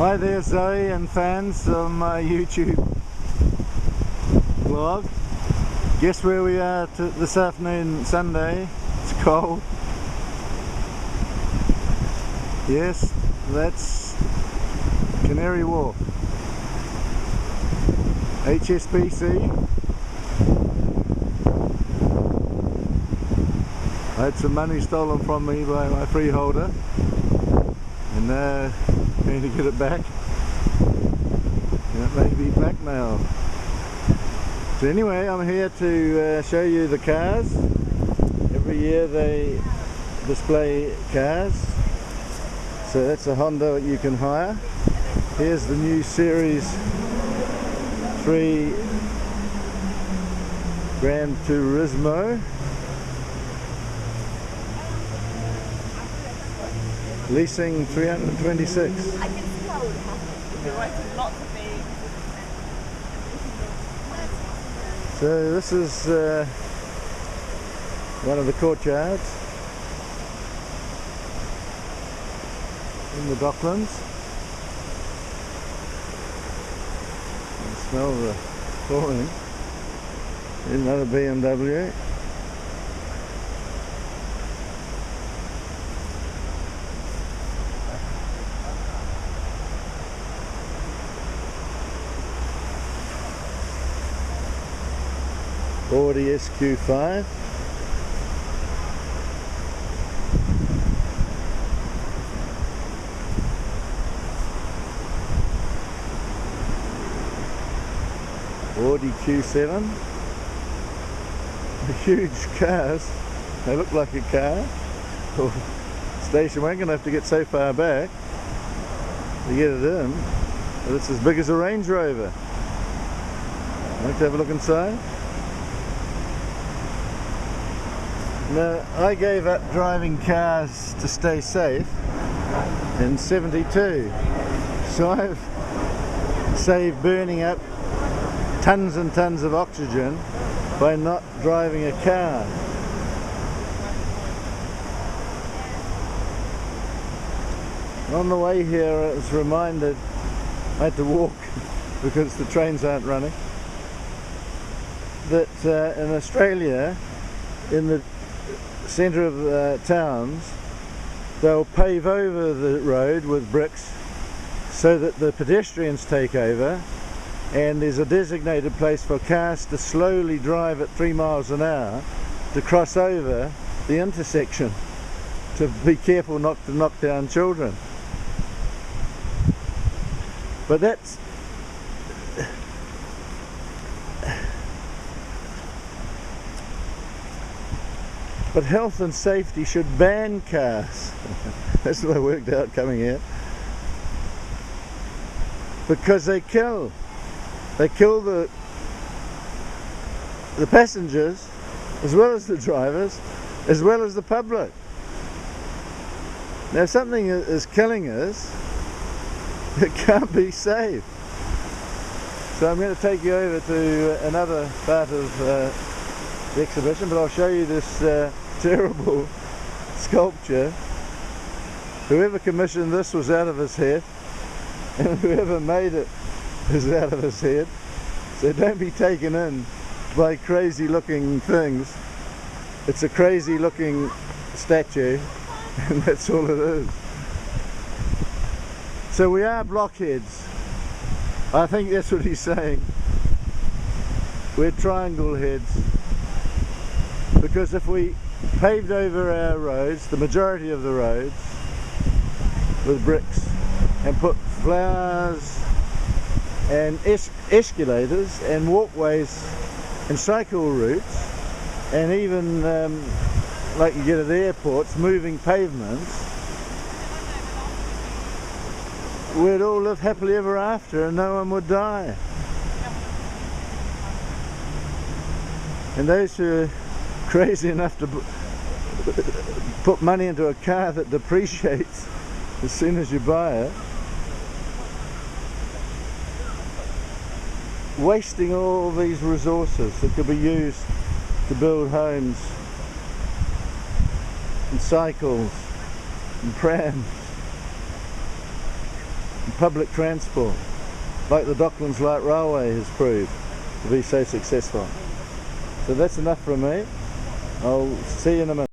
Hi there Zoe and fans of my YouTube vlog. Guess where we are this afternoon, Sunday? It's cold. Yes, that's Canary Wharf. HSBC. I had some money stolen from me by my freeholder, and now I'm going to get it back. And it may be blackmail. So anyway, I'm here to show you the cars. Every year they display cars. So that's a Honda you can hire. Here's the new Series 3 Gran Turismo. Leasing 326. I can tell you're writing lots of things. So this is one of the courtyards in the Docklands. You can smell the chlorine. Another BMW. Audi SQ5. Audi Q7. Huge cars. They look like a car. Station wagon, have to get so far back to get it in, but it's as big as a Range Rover. Like to have a look inside. Now, I gave up driving cars to stay safe in '72, so I've saved burning up tons and tons of oxygen by not driving a car. On the way here I was reminded I had to walk because the trains aren't running, that in Australia, in the centre of towns, they'll pave over the road with bricks so that the pedestrians take over, and there's a designated place for cars to slowly drive at 3 miles an hour to cross over the intersection, to be careful not to knock down children. But that's but health and safety should ban cars. That's what I worked out coming here. Because they kill the passengers, as well as the drivers, as well as the public. Now, if something is killing us, it can't be safe. So I'm going to take you over to another part of the exhibition, but I'll show you this terrible sculpture. Whoever commissioned this was out of his head, and whoever made it is out of his head. So don't be taken in by crazy looking things. It's a crazy looking statue, and that's all it is. So we are blockheads. I think that's what he's saying. We're triangle heads. Because if we paved over our roads, the majority of the roads, with bricks, and put flowers and escalators and walkways and cycle routes, and even like you get at airports, moving pavements, we'd all live happily ever after and no one would die. And those who are crazy enough to put money into a car that depreciates as soon as you buy it, wasting all these resources that could be used to build homes and cycles and prams public transport, like the Docklands Light Railway has proved to be so successful. So that's enough from me. I'll see you in a minute.